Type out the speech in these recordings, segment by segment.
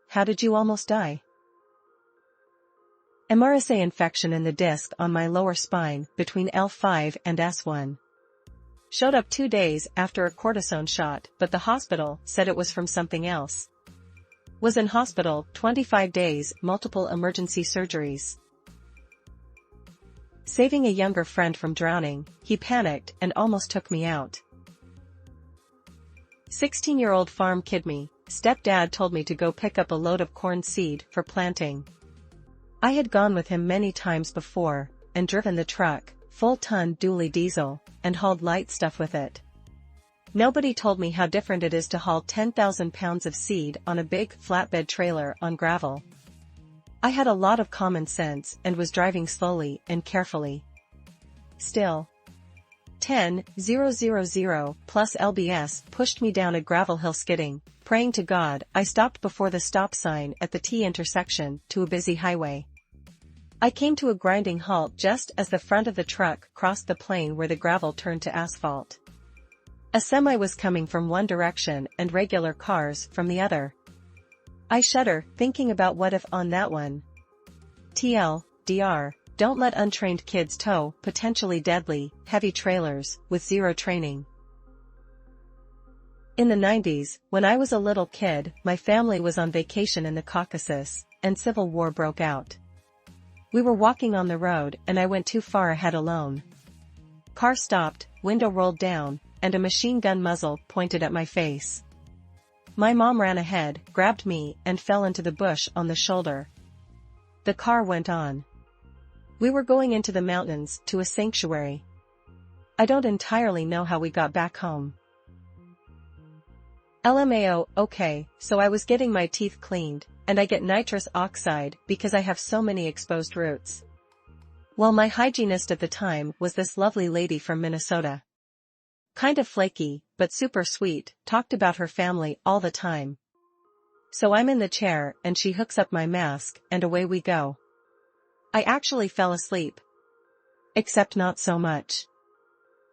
How did you almost die? MRSA infection in the disc on my lower spine, between L5 and S1. Showed up 2 days after a cortisone shot, but the hospital said it was from something else. Was in hospital 25 days, multiple emergency surgeries. Saving a younger friend from drowning, he panicked and almost took me out. 16-year-old farm kid me, stepdad told me to go pick up a load of corn seed for planting. I had gone with him many times before, and driven the truck, full-ton dually diesel, and hauled light stuff with it. Nobody told me how different it is to haul 10,000 pounds of seed on a big flatbed trailer on gravel. I had a lot of common sense and was driving slowly and carefully. Still. 10,000 plus lbs pushed me down a gravel hill skidding. Praying to God, I stopped before the stop sign at the T intersection to a busy highway. I came to a grinding halt just as the front of the truck crossed the plane where the gravel turned to asphalt. A semi was coming from one direction and regular cars from the other. I shudder, thinking about what if on that one. TLDR, don't let untrained kids tow potentially deadly, heavy trailers with zero training. In the 90s, when I was a little kid, my family was on vacation in the Caucasus, and civil war broke out. We were walking on the road and I went too far ahead alone. Car stopped, window rolled down, and a machine gun muzzle pointed at my face. My mom ran ahead, grabbed me, and fell into the bush on the shoulder. The car went on. We were going into the mountains, to a sanctuary. I don't entirely know how we got back home. LMAO, okay, so I was getting my teeth cleaned, and I get nitrous oxide because I have so many exposed roots. Well, my hygienist at the time was this lovely lady from Minnesota. Kind of flaky, but super sweet, talked about her family all the time. So I'm in the chair and she hooks up my mask and away we go. I actually fell asleep. Except not so much.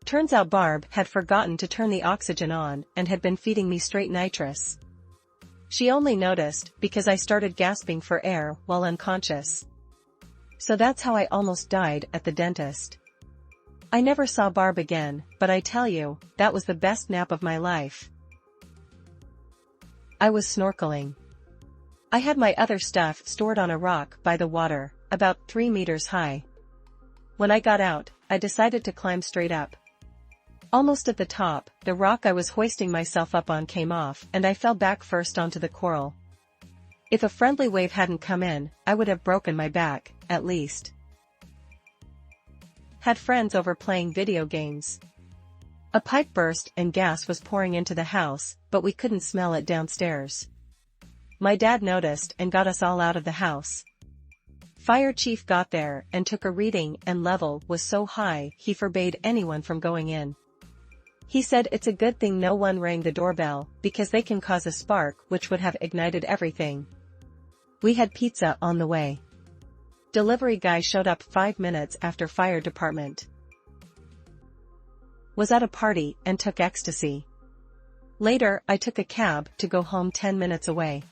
Turns out Barb had forgotten to turn the oxygen on and had been feeding me straight nitrous. She only noticed because I started gasping for air while unconscious. So that's how I almost died at the dentist. I never saw Barb again, but I tell you, that was the best nap of my life. I was snorkeling. I had my other stuff stored on a rock by the water, about 3 meters high. When I got out, I decided to climb straight up. Almost at the top, the rock I was hoisting myself up on came off and I fell back first onto the coral. If a friendly wave hadn't come in, I would have broken my back, at least. Had friends over playing video games. A pipe burst and gas was pouring into the house, but we couldn't smell it downstairs. My dad noticed and got us all out of the house. Fire chief got there and took a reading and level was so high he forbade anyone from going in. He said it's a good thing no one rang the doorbell because they can cause a spark which would have ignited everything. We had pizza on the way. Delivery guy showed up 5 minutes after fire department. Was at a party and took ecstasy. Later, I took a cab to go home 10 minutes away.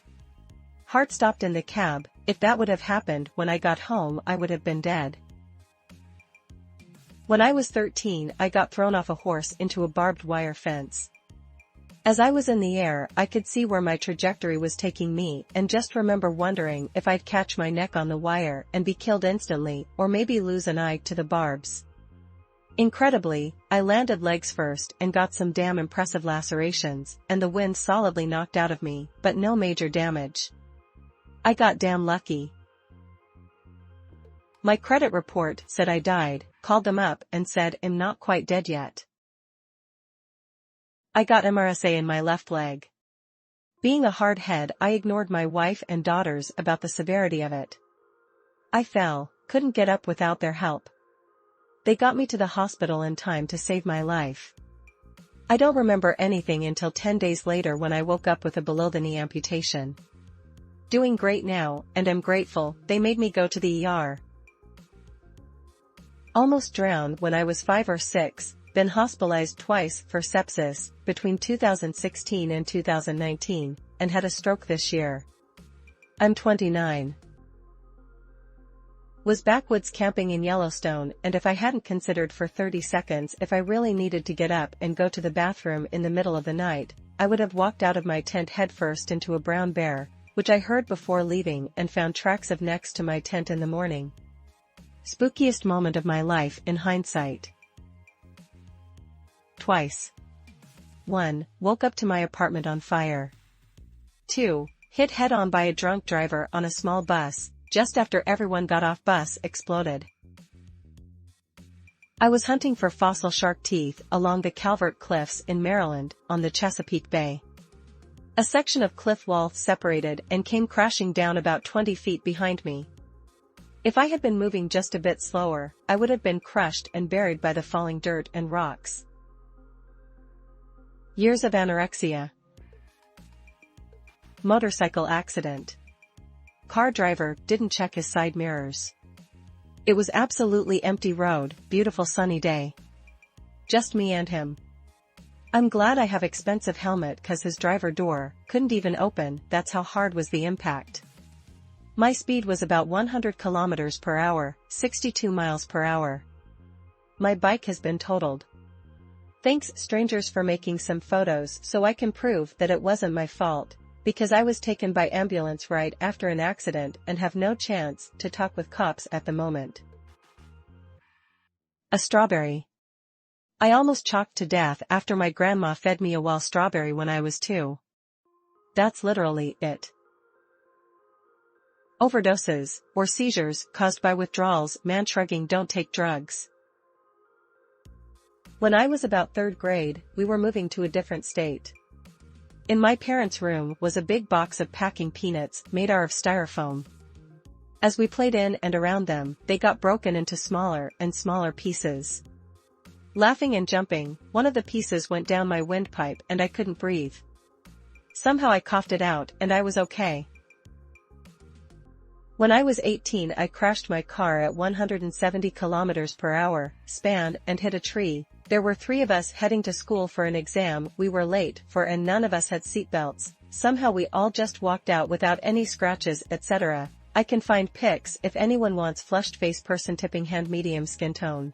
Heart stopped in the cab. If that would have happened when I got home, I would have been dead. When I was 13, I got thrown off a horse into a barbed wire fence. As I was in the air, I could see where my trajectory was taking me and just remember wondering if I'd catch my neck on the wire and be killed instantly or maybe lose an eye to the barbs. Incredibly, I landed legs first and got some damn impressive lacerations, and the wind solidly knocked out of me, but no major damage. I got damn lucky. My credit report said I died, called them up and said I'm not quite dead yet. I got MRSA in my left leg. Being a hard head, I ignored my wife and daughters about the severity of it. I fell, couldn't get up without their help. They got me to the hospital in time to save my life. I don't remember anything until 10 days later when I woke up with a below-the-knee amputation. Doing great now, and I'm grateful they made me go to the ER. Almost drowned when I was 5 or 6, been hospitalized twice for sepsis between 2016 and 2019, and had a stroke this year. I'm 29. Was backwoods camping in Yellowstone, and if I hadn't considered for 30 seconds if I really needed to get up and go to the bathroom in the middle of the night, I would have walked out of my tent headfirst into a brown bear, which I heard before leaving and found tracks of next to my tent in the morning. Spookiest moment of my life in hindsight. Twice. 1. Woke up to my apartment on fire. 2. Hit head-on by a drunk driver on a small bus, just after everyone got off bus exploded. I was hunting for fossil shark teeth along the Calvert Cliffs in Maryland, on the Chesapeake Bay. A section of cliff wall separated and came crashing down about 20 feet behind me. If I had been moving just a bit slower, I would have been crushed and buried by the falling dirt and rocks. Years of anorexia. Motorcycle accident. Car driver didn't check his side mirrors. It was absolutely empty road, beautiful sunny day. Just me and him. I'm glad I have expensive helmet cause his driver door couldn't even open, that's how hard was the impact. My speed was about 100 kilometers per hour, 62 miles per hour. My bike has been totaled. Thanks strangers for making some photos so I can prove that it wasn't my fault, because I was taken by ambulance right after an accident and have no chance to talk with cops at the moment. A strawberry. I almost choked to death after my grandma fed me a wild strawberry when I was 2. That's literally it. Overdoses, or seizures caused by withdrawals. Man shrugging, don't take drugs. When I was about 3rd grade, we were moving to a different state. In my parents' room was a big box of packing peanuts made out of styrofoam. As we played in and around them, they got broken into smaller and smaller pieces. Laughing and jumping, one of the pieces went down my windpipe and I couldn't breathe. Somehow I coughed it out and I was okay. When I was 18, I crashed my car at 170 kilometers per hour, spanned and hit a tree. There were 3 of us heading to school for an exam we were late for and none of us had seatbelts. Somehow we all just walked out without any scratches, etc. I can find pics if anyone wants. Flushed face person tipping hand medium skin tone.